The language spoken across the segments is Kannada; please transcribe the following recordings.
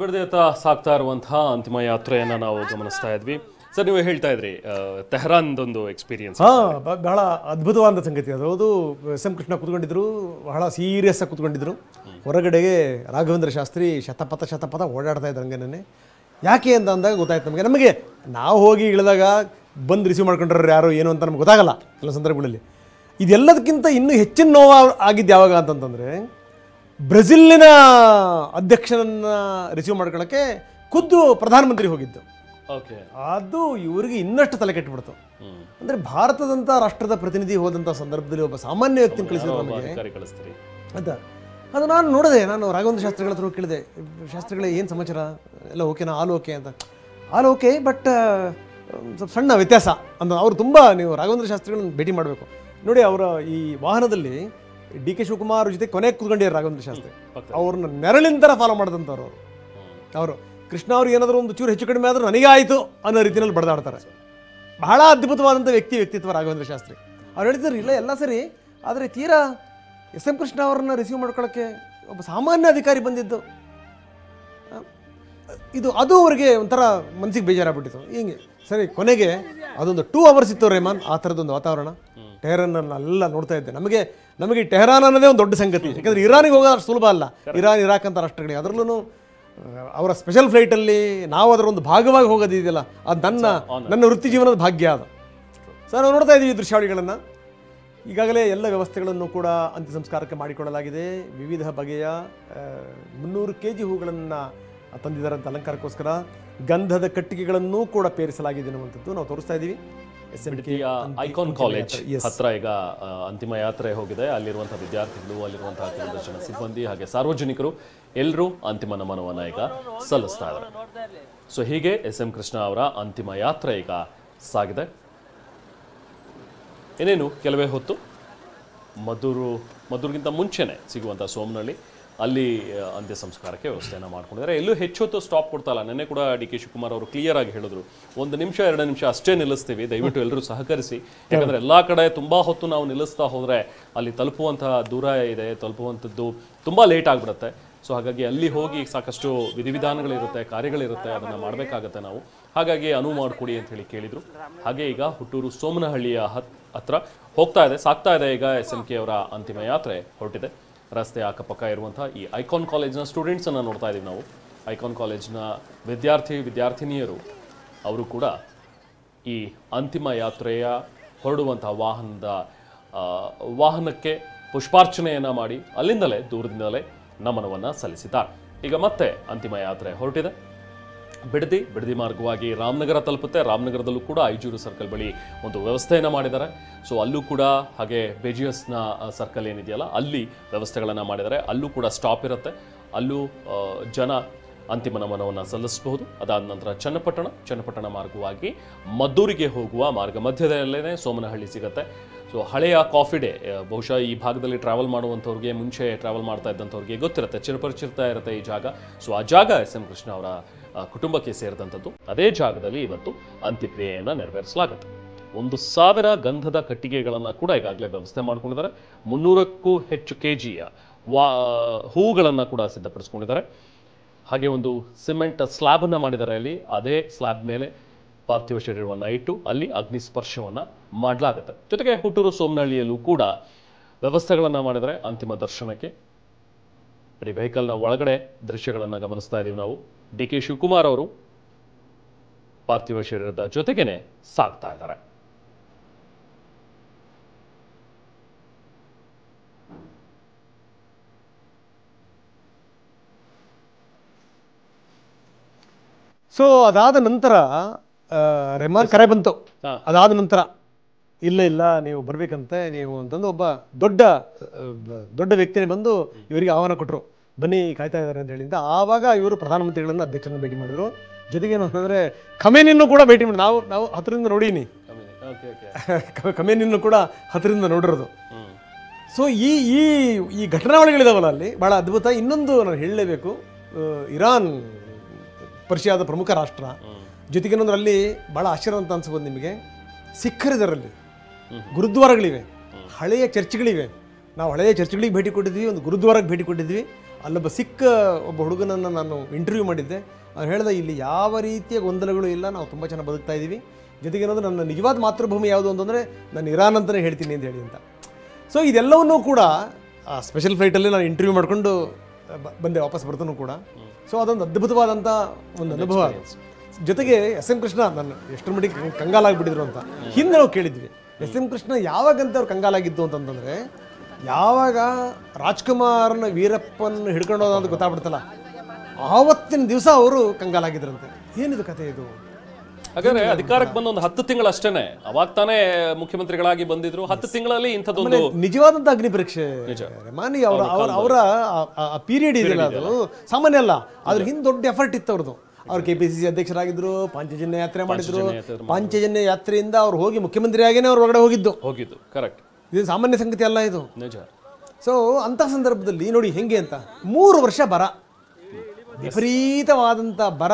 ಬಿಡದೇತ ಸಾಗ್ತಾ ಇರುವಂತಹ ಅಂತಿಮ ಯಾತ್ರೆಯನ್ನು ನಾವು ಗಮನಿಸ್ತಾ ಇದ್ವಿ. ಸರ್, ನೀವು ಹೇಳ್ತಾ ಇದ್ರಿ ತೆಹರಾನ್ದೊಂದು ಎಕ್ಸ್ಪೀರಿಯನ್ಸ್. ಬಹಳ ಅದ್ಭುತವಾದ ಸಂಗತಿ ಅದು. ಅದು ಎಸ್ ಎಂ ಕೃಷ್ಣ ಕೂತ್ಕೊಂಡಿದ್ರು, ಬಹಳ ಸೀರಿಯಸ್ ಆಗಿ ಕೂತ್ಕೊಂಡಿದ್ರು. ಹೊರಗಡೆಗೆ ರಾಘವೇಂದ್ರ ಶಾಸ್ತ್ರಿ ಶತಪಥ ಓಡಾಡ್ತಾ ಇದ್ರು ಹಂಗೇನೆ. ಯಾಕೆ ಅಂತ ಅಂದಾಗ ಗೊತ್ತಾಯ್ತು ನಮಗೆ ನಾವು ಹೋಗಿ ಇಳಿದಾಗ ಬಂದು ರಿಸೀವ್ ಮಾಡ್ಕೊಂಡ್ರೆ ಯಾರು ಏನು ಅಂತ ನಮ್ಗೆ ಗೊತ್ತಾಗಲ್ಲ ಎಲ್ಲ ಸಂದರ್ಭಗಳಲ್ಲಿ. ಇದೆಲ್ಲದಕ್ಕಿಂತ ಇನ್ನೂ ಹೆಚ್ಚಿನ ನೋವು ಆಗಿದ್ದು ಯಾವಾಗ ಅಂತಂತಂದರೆ, ಬ್ರೆಜಿಲಿನ ಅಧ್ಯಕ್ಷನನ್ನು ರಿಸೀವ್ ಮಾಡ್ಕೊಳ್ಳೋಕ್ಕೆ ಖುದ್ದು ಪ್ರಧಾನಮಂತ್ರಿ ಹೋಗಿದ್ದು. ಓಕೆ, ಅದು ಇವರಿಗೆ ಇನ್ನಷ್ಟು ತಲೆ ಕೆಟ್ಟುಬಿಡ್ತು. ಅಂದರೆ ಭಾರತದಂಥ ರಾಷ್ಟ್ರದ ಪ್ರತಿನಿಧಿ ಹೋದಂಥ ಸಂದರ್ಭದಲ್ಲಿ ಒಬ್ಬ ಸಾಮಾನ್ಯ ವ್ಯಕ್ತಿನ ಕಳಿಸಿದ್ರು ನಮಗೆ ಅಂತ. ಅದು ನಾನು ನೋಡಿದೆ, ನಾನು ರಾಘವೇಂದ್ರ ಶಾಸ್ತ್ರಿಗಳ ಹತ್ರ ಕೇಳಿದೆ, ಶಾಸ್ತ್ರಿಗಳೇ ಏನು ಸಮಾಚಾರ, ಎಲ್ಲ ಓಕೆನಾ, ಆಲ್ ಓಕೆ ಅಂತ. ಆಲ್ ಓಕೆ, ಬಟ್ ಸ್ವಲ್ಪ ಸಣ್ಣ ವ್ಯತ್ಯಾಸ ಅಂತ. ಅವರು ತುಂಬ, ನೀವು ರಾಘವೇಂದ್ರ ಶಾಸ್ತ್ರಿಗಳನ್ನ ಭೇಟಿ ಮಾಡಬೇಕು ನೋಡಿ. ಅವರ ಈ ವಾಹನದಲ್ಲಿ ಡಿ ಕೆ ಶಿವಕುಮಾರ್ ಜೊತೆ ಕೊನೆಗೆ ಕೂತ್ಕೊಂಡಿದ್ದಾರೆ ರಾಘವೇಂದ್ರ ಶಾಸ್ತ್ರಿ. ಅವ್ರನ್ನ ನೆರಳಿನ ಥರ ಫಾಲೋ ಮಾಡಿದಂಥವ್ರು ಅವರು. ಕೃಷ್ಣ ಅವ್ರು ಏನಾದರೂ ಒಂದು ಚೂರು ಹೆಚ್ಚು ಕಡಿಮೆ ಆದರೂ ನನಗೆ ಆಯಿತು ಅನ್ನೋ ರೀತಿಯಲ್ಲಿ ಬಡ್ದಾಡ್ತಾರೆ. ಬಹಳ ಅದ್ಭುತವಾದಂಥ ವ್ಯಕ್ತಿತ್ವ ರಾಘವೇಂದ್ರ ಶಾಸ್ತ್ರಿ. ಅವ್ರು ಹೇಳ್ತಿದ್ರು, ಇಲ್ಲ ಎಲ್ಲ ಸರಿ, ಆದರೆ ತೀರಾ ಎಸ್ ಎಂ ಕೃಷ್ಣ ಅವ್ರನ್ನ ರಿಸೀವ್ ಮಾಡ್ಕೊಳ್ಳೋಕ್ಕೆ ಒಬ್ಬ ಸಾಮಾನ್ಯ ಅಧಿಕಾರಿ ಬಂದಿದ್ದು ಅದು ಅವರಿಗೆ ಒಂಥರ ಮನಸ್ಸಿಗೆ ಬೇಜಾರಾಗ್ಬಿಟ್ಟಿತ್ತು. ಹಿಂಗೆ ಸರಿ, ಕೊನೆಗೆ ಅದೊಂದು 2 hours ಇತ್ತು ರೆಹಮಾನ್, ಆ ಥರದೊಂದು ವಾತಾವರಣ. ಟೆಹರಾನನ್ನೆಲ್ಲ ನೋಡ್ತಾ ಇದ್ದೆ. ನಮಗೆ ಟೆಹರಾನ್ ಅನ್ನೋದೇ ಒಂದು ದೊಡ್ಡ ಸಂಗತಿ. ಯಾಕಂದರೆ ಇರಾನಿಗೆ ಹೋಗೋದು ಅಷ್ಟು ಸುಲಭ ಅಲ್ಲ. ಇರಾನ್, ಇರಾಕ್ ಅಂತ ರಾಷ್ಟ್ರಗಳಿಗೆ, ಅದರಲ್ಲೂ ಅವರ ಸ್ಪೆಷಲ್ ಫ್ಲೈಟಲ್ಲಿ ನಾವು ಅದರ ಒಂದು ಭಾಗವಾಗಿ ಹೋಗೋದಿದೆಯಲ್ಲ, ಅದು ನನ್ನ ವೃತ್ತಿ ಜೀವನದ ಭಾಗ್ಯ ಅದು. ಸರ್, ನಾವು ನೋಡ್ತಾ ಇದ್ದೀವಿ ದೃಶ್ಯಾವಳಿಗಳನ್ನು. ಈಗಾಗಲೇ ಎಲ್ಲ ವ್ಯವಸ್ಥೆಗಳನ್ನು ಕೂಡ ಅಂತ್ಯ ಸಂಸ್ಕಾರಕ್ಕೆ ಮಾಡಿಕೊಳ್ಳಲಾಗಿದೆ. ವಿವಿಧ ಬಗೆಯ 300 kg ಹೂಗಳನ್ನು ತಂದಿದ್ದಾರಂಥ ಅಲಂಕಾರಕ್ಕೋಸ್ಕರ. ಗಂಧದ ಕಟ್ಟಿಗೆಗಳನ್ನೂ ಕೂಡ ಪೇರಿಸಲಾಗಿದೆ ಅನ್ನುವಂಥದ್ದು ನಾವು ತೋರಿಸ್ತಾ ಇದ್ದೀವಿ. ಐಕಾನ್ ಕಾಲೇಜ್ ಹತ್ರ ಈಗ ಅಂತಿಮ ಯಾತ್ರೆ ಹೋಗಿದೆ. ಅಲ್ಲಿರುವಂತಹ ವಿದ್ಯಾರ್ಥಿಗಳು, ಅಲ್ಲಿರುವಂತಹ ಕೆಲವು ಜನ ಸಿಬ್ಬಂದಿ ಹಾಗೆ ಸಾರ್ವಜನಿಕರು ಎಲ್ಲರೂ ಅಂತಿಮ ನಮನವನ್ನು ಈಗ ಸಲ್ಲಿಸ್ತಾ ಇದ್ದಾರೆ. ಸೊ ಹೀಗೆ ಎಸ್ ಎಂ ಕೃಷ್ಣ ಅವರ ಅಂತಿಮ ಯಾತ್ರೆ ಈಗ ಸಾಗಿದೆ. ಇನ್ನೇನು ಕೆಲವೇ ಹೊತ್ತು ಮದ್ದೂರಿಗಿಂತ ಮುಂಚೆನೆ ಸಿಗುವಂಥ ಸೋಮನಹಳ್ಳಿ, ಅಲ್ಲಿ ಅಂತ್ಯ ಸಂಸ್ಕಾರಕ್ಕೆ ವ್ಯವಸ್ಥೆಯನ್ನು ಮಾಡ್ಕೊಂಡಿದ್ದಾರೆ. ಎಲ್ಲೂ ಹೆಚ್ಚು ಹೊತ್ತು ಸ್ಟಾಪ್ ಕೊಡ್ತಾ ಇಲ್ಲ. ನೆನ್ನೆ ಕೂಡ ಡಿ ಕೆ ಶಿವಕುಮಾರ್ ಅವರು ಕ್ಲಿಯರ್ ಆಗಿ ಹೇಳಿದ್ರು, 1 ನಿಮಿಷ 2 ನಿಮಿಷ ಅಷ್ಟೇ ನಿಲ್ಲಿಸ್ತೀವಿ, ದಯವಿಟ್ಟು ಎಲ್ಲರೂ ಸಹಕರಿಸಿ. ಯಾಕಂದರೆ ಎಲ್ಲ ಕಡೆ ತುಂಬ ಹೊತ್ತು ನಾವು ನಿಲ್ಲಿಸ್ತಾ ಹೋದರೆ ಅಲ್ಲಿ ತಲುಪುವಂತಹ ದೂರ ಇದೆ, ತಲುಪುವಂಥದ್ದು ತುಂಬ ಲೇಟ್ ಆಗಿಬಿಡುತ್ತೆ. ಸೊ ಹಾಗಾಗಿ ಅಲ್ಲಿ ಹೋಗಿ ಸಾಕಷ್ಟು ವಿಧಿವಿಧಾನಗಳಿರುತ್ತೆ, ಕಾರ್ಯಗಳಿರುತ್ತೆ, ಅದನ್ನು ಮಾಡಬೇಕಾಗತ್ತೆ ನಾವು. ಹಾಗಾಗಿ ಅನುವು ಮಾಡಿಕೊಡಿ ಅಂತ ಹೇಳಿ ಕೇಳಿದರು. ಹಾಗೆ ಈಗ ಹುಟ್ಟೂರು ಸೋಮನಹಳ್ಳಿಯ ಹತ್ರ ಸಾಗ್ತಾ ಇದೆ ಈಗ ಎಸ್ ಎಂ ಕೆ ಅವರ ಅಂತಿಮ ಯಾತ್ರೆ ಹೊರಟಿದೆ. ರಸ್ತೆ ಅಕ್ಕಪಕ್ಕ ಇರುವಂತಹ ಈ ಐಕಾನ್ ಕಾಲೇಜ್ನ ಸ್ಟೂಡೆಂಟ್ಸನ್ನು ನೋಡ್ತಾ ಇದ್ದೀವಿ ನಾವು. ಐಕಾನ್ ಕಾಲೇಜ್ನ ವಿದ್ಯಾರ್ಥಿನಿಯರು ಅವರು ಕೂಡ ಈ ಅಂತಿಮ ಯಾತ್ರೆಯ ಹೊರಡುವಂತಹ ವಾಹನಕ್ಕೆ ಪುಷ್ಪಾರ್ಚನೆಯನ್ನು ಮಾಡಿ ಅಲ್ಲಿಂದಲೇ ದೂರದಿಂದಲೇ ನಮನವನ್ನು ಸಲ್ಲಿಸಿದ್ದಾರೆ. ಈಗ ಮತ್ತೆ ಅಂತಿಮ ಯಾತ್ರೆ ಹೊರಟಿದೆ. ಬಿಡದಿ ಮಾರ್ಗವಾಗಿ ರಾಮನಗರ ತಲುಪುತ್ತೆ. ರಾಮನಗರದಲ್ಲೂ ಕೂಡ ಐಜೂರು ಸರ್ಕಲ್ ಬಳಿ ಒಂದು ವ್ಯವಸ್ಥೆಯನ್ನು ಮಾಡಿದ್ದಾರೆ. ಸೊ ಅಲ್ಲೂ ಕೂಡ ಹಾಗೆ ಬೇಜಿಯಸ್ನ ಸರ್ಕಲ್ ಏನಿದೆಯಲ್ಲ, ಅಲ್ಲಿ ವ್ಯವಸ್ಥೆಗಳನ್ನು ಮಾಡಿದ್ದಾರೆ. ಅಲ್ಲೂ ಕೂಡ ಸ್ಟಾಪ್ ಇರುತ್ತೆ. ಅಲ್ಲೂ ಜನ ಅಂತಿಮ ನಮನವನ್ನು ಸಲ್ಲಿಸಬಹುದು. ಅದಾದ ನಂತರ ಚನ್ನಪಟ್ಟಣ ಮಾರ್ಗವಾಗಿ ಮದ್ದೂರಿಗೆ ಹೋಗುವ ಮಾರ್ಗ ಮಧ್ಯದಲ್ಲೇ ಸೋಮನಹಳ್ಳಿ ಸಿಗುತ್ತೆ. ಸೊ ಹಳೆಯ ಕಾಫಿ ಡೇ, ಬಹುಶಃ ಈ ಭಾಗದಲ್ಲಿ ಟ್ರಾವೆಲ್ ಮಾಡುವಂಥವ್ರಿಗೆ, ಮುಂಚೆ ಟ್ರಾವೆಲ್ ಮಾಡ್ತಾ ಇದ್ದಂಥವ್ರಿಗೆ ಗೊತ್ತಿರುತ್ತೆ, ಚಿರಪರಿಚಿತ ಇರುತ್ತೆ ಈ ಜಾಗ. ಸೊ ಆ ಜಾಗ ಎಸ್ ಎಂ ಕೃಷ್ಣ ಅವರ ಕುಟುಂಬಕ್ಕೆ ಸೇರಿದಂಥದ್ದು. ಅದೇ ಜಾಗದಲ್ಲಿ ಇವತ್ತು ಅಂತ್ಯಕ್ರಿಯೆಯನ್ನು ನೆರವೇರಿಸಲಾಗುತ್ತೆ. 1000 ಗಂಧದ ಕಟ್ಟಿಗೆಗಳನ್ನು ಕೂಡ ಈಗಾಗಲೇ ವ್ಯವಸ್ಥೆ ಮಾಡ್ಕೊಂಡಿದ್ದಾರೆ. 300ಕ್ಕೂ ಹೆಚ್ಚು kgಯ ಹೂಗಳನ್ನು ಕೂಡ ಸಿದ್ಧಪಡಿಸ್ಕೊಂಡಿದ್ದಾರೆ. ಹಾಗೆ ಒಂದು ಸಿಮೆಂಟ್ ಸ್ಲ್ಯಾಬನ್ನು ಮಾಡಿದ್ದಾರೆ. ಅಲ್ಲಿ ಅದೇ ಸ್ಲ್ಯಾಬ್ ಮೇಲೆ ಪಾರ್ಥಿವ ಶರೀರವನ್ನು ಇಟ್ಟು ಅಲ್ಲಿ ಅಗ್ನಿ ಸ್ಪರ್ಶವನ್ನು ಮಾಡಲಾಗುತ್ತೆ. ಜೊತೆಗೆ ಹುಟ್ಟೂರು ಸೋಮನಹಳ್ಳಿಯಲ್ಲೂ ಕೂಡ ವ್ಯವಸ್ಥೆಗಳನ್ನು ಮಾಡಿದರೆ ಅಂತಿಮ ದರ್ಶನಕ್ಕೆ. ವೆಹಿಕಲ್ನ ಒಳಗಡೆ ದೃಶ್ಯಗಳನ್ನು ಗಮನಿಸ್ತಾ ಇದ್ದೀವಿ ನಾವು. ಡಿ ಕೆ ಶಿವಕುಮಾರ್ ಅವರು ಪಾರ್ಥಿವ ಶರೀರದ ಜೊತೆಗೇನೆ ಸಾಗ್ತಾ ಇದ್ದಾರೆ. ಸೊ ಅದಾದ ನಂತರ ರೆಹಮಾನ್ ಕರೆ ಬಂತು. ಅದಾದ ನಂತರ ಇಲ್ಲ ನೀವು ಬರಬೇಕಂತೆ ನೀವು ಅಂತಂದು ಒಬ್ಬ ದೊಡ್ಡ ವ್ಯಕ್ತಿನೇ ಬಂದು ಇವರಿಗೆ ಆಹ್ವಾನ ಕೊಟ್ಟರು, ಬನ್ನಿ ಕಾಯ್ತಾ ಇದ್ದಾರೆ ಅಂತ ಹೇಳಿದ್ದ. ಆವಾಗ ಇವರು ಪ್ರಧಾನಮಂತ್ರಿಗಳನ್ನ ಅಧ್ಯಕ್ಷರನ್ನ ಭೇಟಿ ಮಾಡಿದ್ರು. ಜೊತೆಗೆ ಏನು ಅಂತಂದರೆ ಖಮೇನಿಯನ್ನು ಕೂಡ ಭೇಟಿ ಮಾಡಿ ನಾವು ಹತ್ತಿರದಿಂದ ನೋಡೀನಿ. ಖಮೇನಿಯನ್ನು ಕೂಡ ಹತ್ತಿರದಿಂದ ನೋಡಿರೋದು. ಸೊ ಈ ಘಟನಾವಳಿಗಳಿದಾವಲ್ಲ ಅಲ್ಲಿ ಭಾಳ ಅದ್ಭುತ. ಇನ್ನೊಂದು ನಾನು ಹೇಳಲೇಬೇಕು, ಇರಾನ್ ಪರ್ಷಿಯಾದ ಪ್ರಮುಖ ರಾಷ್ಟ್ರ. ಜೊತೆಗೆ ಅಲ್ಲಿ ಭಾಳ ಆಶ್ಚರ್ಯ ಅಂತ ಅನ್ಸ್ಬೋದು ನಿಮಗೆ, ಸಿಖ್ಖರಿದರಲ್ಲಿ ಗುರುದ್ವಾರಗಳಿವೆ, ಹಳೆಯ ಚರ್ಚ್ಗಳಿವೆ. ನಾವು ಹಳೆಯ ಚರ್ಚ್ಗಳಿಗೆ ಭೇಟಿ ಕೊಟ್ಟಿದ್ವಿ, ಒಂದು ಗುರುದ್ವಾರಕ್ಕೆ ಭೇಟಿ ಕೊಟ್ಟಿದ್ವಿ. ಅಲ್ಲೊಬ್ಬ ಸಿಕ್ಕ ಒಬ್ಬ ಹುಡುಗನನ್ನು ನಾನು ಇಂಟರ್ವ್ಯೂ ಮಾಡಿದ್ದೆ. ಅವ್ನು ಹೇಳ್ದೆ, ಇಲ್ಲಿ ಯಾವ ರೀತಿಯ ಗೊಂದಲಗಳು ಇಲ್ಲ, ನಾವು ತುಂಬ ಚೆನ್ನಾಗಿ ಬದುಕ್ತಾ ಇದ್ದೀವಿ. ಜೊತೆಗೆ ಏನಂದ್ರೆ ನನ್ನ ನಿಜವಾದ ಮಾತೃಭೂಮಿ ಯಾವುದು ಅಂತಂದರೆ ನಾನು ಇರಾನ್ ಅಂತಲೇ ಹೇಳ್ತೀನಿ ಅಂತ ಹೇಳಿ ಅಂತ. ಸೊ ಇದೆಲ್ಲವನ್ನೂ ಕೂಡ ಸ್ಪೆಷಲ್ ಫ್ಲೈಟಲ್ಲಿ ನಾನು ಇಂಟರ್ವ್ಯೂ ಮಾಡಿಕೊಂಡು ಬಂದೆ, ವಾಪಸ್ ಬರ್ತಾನೂ ಕೂಡ. ಸೊ ಅದೊಂದು ಅದ್ಭುತವಾದಂಥ ಒಂದು ಅನುಭವ. ಜೊತೆಗೆ ಎಸ್ ಎಂ ಕೃಷ್ಣ ನಾನು ಎಷ್ಟರ ಮಟ್ಟಿಗೆ ಕಂಗಾಲಾಗಿಬಿಟ್ಟಿದ್ರು ಅಂತ ಹಿಂದೆ ನಾವು ಕೇಳಿದ್ವಿ. ಎಸ್ ಎಂ ಕೃಷ್ಣ ಯಾವಾಗಂತ ಅವ್ರು ಕಂಗಾಲಾಗಿದ್ದು ಅಂತಂದರೆ, ಯಾವಾಗ ರಾಜ್ಕುಮಾರ್ನ ವೀರಪ್ಪನ ಹಿಡ್ಕೊಂಡು ಹೋದ ಅಂತ ಗೊತ್ತಾಗ್ಬಿಡ್ತಲ್ಲ, ಆವತ್ತಿನ ದಿವಸ ಅವರು ಕಂಗಾಲಾಗಿದ್ರಂತೆ. ಏನಿದು ಕತೆ ಇದು? ಹಾಗಾದ್ರೆ ಅಧಿಕಾರಕ್ಕೆ ಬಂದ ಒಂದು 10 ತಿಂಗಳಷ್ಟೇನೆ, ಅವಾಗ ತಾನೇ ಮುಖ್ಯಮಂತ್ರಿಗಳಾಗಿ ಬಂದಿದ್ರು. 10 ತಿಂಗಳಲ್ಲಿ ಇಂಥದ್ದೊಂದು ನಿಜವಾದಂಥ ಅಗ್ನಿ ಪರೀಕ್ಷೆ ಮಾನಿ ಅವರ ಪೀರಿಯಡ್ ಇದೆಯಲ್ಲ, ಅದು ಸಾಮಾನ್ಯ ಅಲ್ಲ. ಅದ್ರ ಹಿಂದೆ ದೊಡ್ಡ ಎಫರ್ಟ್ ಇತ್ತು ಅವ್ರದ್ದು. ಅವ್ರು KPCC ಅಧ್ಯಕ್ಷರಾಗಿದ್ರು, ಪಾಂಚಜನ್ಯ ಯಾತ್ರೆ ಮಾಡಿದ್ರು. ಪಾಂಚಜನ್ಯ ಯಾತ್ರೆಯಿಂದ ಅವ್ರು ಹೋಗಿ ಮುಖ್ಯಮಂತ್ರಿಯಾಗೇನೆ ಅವ್ರು ಹೊರಗಡೆ ಹೋಗಿದ್ದು. ಕರೆಕ್ಟ್. ಇದು ಸಾಮಾನ್ಯ ಸಂಗತಿ ಅಲ್ಲ ಇದು. ನಿಜ. ಸೊ ಅಂಥ ಸಂದರ್ಭದಲ್ಲಿ ನೋಡಿ ಹೆಂಗೆ ಅಂತ, 3 ವರ್ಷ ಬರ, ವಿಪರೀತವಾದಂಥ ಬರ,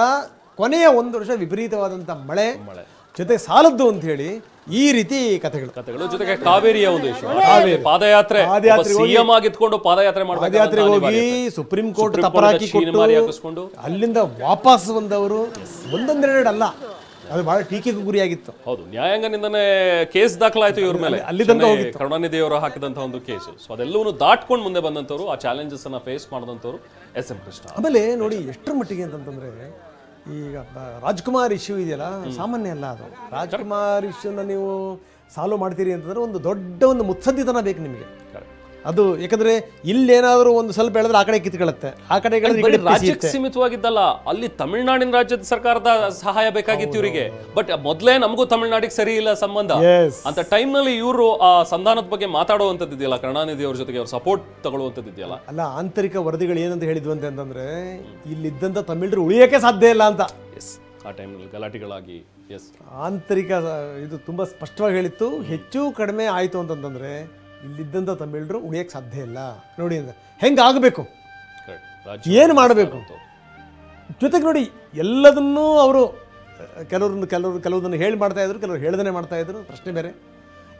ಕೊನೆಯ 1 ವರ್ಷ ವಿಪರೀತವಾದಂಥ ಮಳೆ, ಜೊತೆಗೆ ಸಾಲದ್ದು ಅಂತ ಹೇಳಿ ಈ ರೀತಿ ಕಥೆಗಳು. ಜೊತೆಗೆ ಕಾವೇರಿಯ ಒಂದು ಪಾದಯಾತ್ರೆ, ಸಿಎಂ ಆಗಿದ್ಕೊಂಡು ಪಾದಯಾತ್ರೆ ಹೋಗಿ ಸುಪ್ರೀಂ ಕೋರ್ಟ್ ತಪರಾಕಿ ಕೊಟ್ಟು ಅಲ್ಲಿಂದ ವಾಪಸ್ ಬಂದವರು ಒಂದೊಂದೆರಡು ಅಲ್ಲ, ಅದು ಬಹಳ ಟೀಕೆಗೂ ಗುರಿಯಾಗಿತ್ತು. ಹೌದು, ನ್ಯಾಯಾಂಗನಿಂದನೇ ಕೇಸ್ ದಾಖಲಾಯಿತು ಇವ್ರ ಮೇಲೆ. ಅಲ್ಲಿ ತನಕ ಹೋಗಿತ್ತು ಕರುಣಾನಿಧಿ ಅವರು ಹಾಕಿದಂತ ಒಂದು ಕೇಸು. ಸೊ ಅದೆಲ್ಲವನ್ನು ದಾಟ್ಕೊಂಡು ಮುಂದೆ ಬಂದಂತವ್ರು, ಆ ಚಾಲೆಂಜಸ್ ಅನ್ನ ಫೇಸ್ ಮಾಡಿದಂತವ್ರು ಎಸ್ ಎಂ ಕೃಷ್ಣ. ಆಮೇಲೆ ನೋಡಿ ಎಷ್ಟರ ಮಟ್ಟಿಗೆ ಅಂತಂದ್ರೆ, ಈಗ ರಾಜ್ಕುಮಾರ್ ಇಶ್ಯೂ ಇದೆಯಲ್ಲ, ಸಾಮಾನ್ಯ ಅಲ್ಲ ಅದು. ರಾಜ್ಕುಮಾರ್ ಇಶ್ಯೂನ ನೀವು ಸಾಲ್ವ್ ಮಾಡ್ತೀರಿ ಅಂತಂದ್ರೆ ಒಂದು ದೊಡ್ಡ ಒಂದು ಮುತ್ಸದ್ದಿತನ ಬೇಕು ನಿಮಗೆ. ಅದು ಯಾಕಂದ್ರೆ ಇಲ್ಲೇನಾದ್ರೂ ಒಂದು ಸ್ವಲ್ಪ ಹೇಳಿದ್ರೆ ಆ ಕಡೆ ಕಿತ್ಕೊಳ್ಳುತ್ತೆ, ಆ ಕಡೆ ರಾಜ್ಯಕ್ಕೆ ಸೀಮಿತವಾಗಿದ್ದಲ್ಲ, ಅಲ್ಲಿ ತಮಿಳುನಾಡಿನ ರಾಜ್ಯದ ಸರ್ಕಾರದ ಸಹಾಯ ಬೇಕಾಗಿತ್ತು ಇವರಿಗೆ. ಬಟ್ ಮೊದಲೇ ನಮಗೂ ತಮಿಳುನಾಡಿಗೆ ಸರಿ ಇಲ್ಲ ಸಂಬಂಧ ಅಂತ ಟೈಮ್ ನಲ್ಲಿ ಇವರು ಆ ಸಂಧಾನದ ಬಗ್ಗೆ ಮಾತಾಡುವಂತದ್ದಿದೆಯಲ್ಲ, ಕರುಣಾನಿಧಿ ಅವ್ರ ಜೊತೆಗೆ ಅವ್ರ ಸಪೋರ್ಟ್ ತಗೊಳ್ಳುವಂತದ್ದಿದೆಯಲ್ಲ. ಅಲ್ಲ, ಆಂತರಿಕ ವರದಿಗಳು ಏನಂತ ಹೇಳಿದ್ವು ಅಂತಂದ್ರೆ, ಇಲ್ಲಿದ್ದಂತ ತಮಿಳರು ಉಳಿಯಕ್ಕೆ ಸಾಧ್ಯ ಇಲ್ಲ ಅಂತ. ಆ ಟೈಮ್ನಲ್ಲಿ ಗಲಾಟೆಗಳಾಗಿ ಆಂತರಿಕ ಇದು ತುಂಬಾ ಸ್ಪಷ್ಟವಾಗಿ ಹೇಳಿತ್ತು. ಹೆಚ್ಚು ಕಡಿಮೆ ಆಯ್ತು ಅಂತಂದ್ರೆ ಇಲ್ಲಿದ್ದಂಥ ತಮಿಳರು ಉಳಿಯಕ್ಕೆ ಸಾಧ್ಯ ಇಲ್ಲ. ನೋಡಿ ಅಂದ್ರೆ ಹೆಂಗಾಗಬೇಕು, ಏನು ಮಾಡಬೇಕು. ಜೊತೆಗೆ ನೋಡಿ ಎಲ್ಲದನ್ನೂ ಅವರು ಕೆಲವುದನ್ನು ಹೇಳಿ ಮಾಡ್ತಾ ಇದ್ರು, ಕೆಲವರು ಹೇಳ್ದೇ ಮಾಡ್ತಾ ಇದ್ರು, ಪ್ರಶ್ನೆ ಬೇರೆ.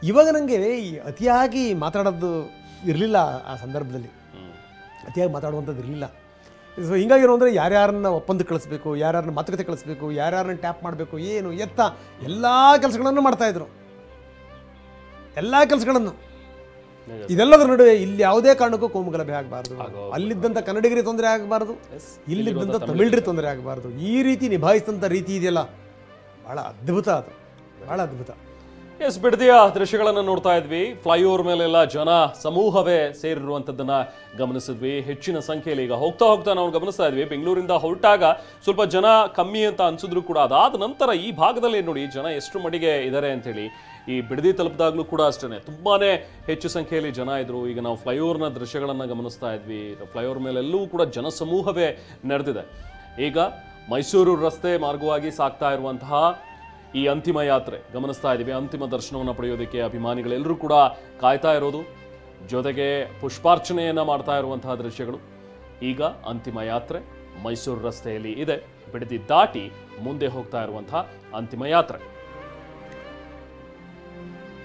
ಇವಾಗ ನನಗೆ ಈ ಅತಿಯಾಗಿ ಮಾತಾಡೋದು ಇರಲಿಲ್ಲ, ಆ ಸಂದರ್ಭದಲ್ಲಿ ಅತಿಯಾಗಿ ಮಾತಾಡುವಂಥದ್ದು ಇರಲಿಲ್ಲ. ಸೊ ಹಿಂಗಾಗಿರೋ ಅಂದರೆ ಯಾರ್ಯಾರನ್ನ ಒಪ್ಪಂದಕ್ಕೆ ಕಳಿಸ್ಬೇಕು, ಯಾರ್ಯಾರನ್ನ ಮಾತುಕತೆ ಕಳಿಸ್ಬೇಕು, ಯಾರ್ಯಾರನ್ನ ಟ್ಯಾಪ್ ಮಾಡಬೇಕು, ಏನು ಎತ್ತ ಎಲ್ಲ ಕೆಲಸಗಳನ್ನು ಮಾಡ್ತಾಯಿದ್ರು, ಎಲ್ಲ ಕೆಲಸಗಳನ್ನು. ಇದೆಲ್ಲದರ ನಡುವೆ ಇಲ್ಲಿ ಯಾವುದೇ ಕಾರಣಕ್ಕೂ ಕೋಮುಗಲಭೆ ಆಗಬಾರ್ದು, ಅಲ್ಲಿದ್ದಂಥ ಕನ್ನಡಿಗರಿಗೆ ತೊಂದರೆ ಆಗಬಾರ್ದು, ಇಲ್ಲಿದ್ದಂಥ ತಮಿಳರಿಗೆ ತೊಂದರೆ ಆಗಬಾರ್ದು. ಈ ರೀತಿ ನಿಭಾಯಿಸಿದಂಥ ರೀತಿ ಇದೆಯಲ್ಲ, ಭಾಳ ಅದ್ಭುತ, ಅದು ಭಾಳ ಅದ್ಭುತ. ಬಿಡದಿಯ ದೃಶ್ಯಗಳನ್ನು ನೋಡ್ತಾ ಇದ್ವಿ. ಫ್ಲೈಓವರ್ ಮೇಲೆಲ್ಲ ಜನ ಸಮೂಹವೇ ಸೇರಿರುವಂಥದ್ದನ್ನ ಗಮನಿಸಿದ್ವಿ. ಹೆಚ್ಚಿನ ಸಂಖ್ಯೆಯಲ್ಲಿ ಈಗ ಹೋಗ್ತಾ ನಾವು ಗಮನಿಸ್ತಾ ಇದ್ವಿ. ಬೆಂಗಳೂರಿಂದ ಹೊರಟಾಗ ಸ್ವಲ್ಪ ಜನ ಕಮ್ಮಿ ಅಂತ ಅನ್ಸಿದ್ರು ಕೂಡ, ಅದಾದ ನಂತರ ಈ ಭಾಗದಲ್ಲಿ ನೋಡಿ ಜನ ಎಷ್ಟು ಮಟ್ಟಿಗೆ ಇದ್ದಾರೆ ಅಂತೇಳಿ. ಈ ಬಿಡದಿ ತಲುಪಿದಾಗಲೂ ಕೂಡ ಅಷ್ಟೇ ತುಂಬಾನೇ ಹೆಚ್ಚು ಸಂಖ್ಯೆಯಲ್ಲಿ ಜನ ಇದ್ರು. ಈಗ ನಾವು ಫ್ಲೈಓವರ್ನ ದೃಶ್ಯಗಳನ್ನು ಗಮನಿಸ್ತಾ ಇದ್ವಿ. ಫ್ಲೈಓವರ್ ಮೇಲೆಲ್ಲವೂ ಕೂಡ ಜನ ಸಮೂಹವೇ ನಡೆದಿದೆ. ಈಗ ಮೈಸೂರು ರಸ್ತೆ ಮಾರ್ಗವಾಗಿ ಸಾಗ್ತಾ ಇರುವಂತಹ ಈ ಅಂತಿಮ ಯಾತ್ರೆ ಗಮನಿಸ್ತಾ ಇದ್ದೀವಿ. ಅಂತಿಮ ದರ್ಶನವನ್ನು ಪಡೆಯೋದಕ್ಕೆ ಅಭಿಮಾನಿಗಳೆಲ್ಲರೂ ಕೂಡ ಕಾಯ್ತಾ ಇರೋದು, ಜೊತೆಗೆ ಪುಷ್ಪಾರ್ಚನೆಯನ್ನು ಮಾಡ್ತಾ ಇರುವಂತಹ ದೃಶ್ಯಗಳು. ಈಗ ಅಂತಿಮ ಯಾತ್ರೆ ಮೈಸೂರು ರಸ್ತೆಯಲ್ಲಿ ಇದೆ. ಬಿಡದಿ ದಾಟಿ ಮುಂದೆ ಹೋಗ್ತಾ ಇರುವಂತಹ ಅಂತಿಮ ಯಾತ್ರೆ.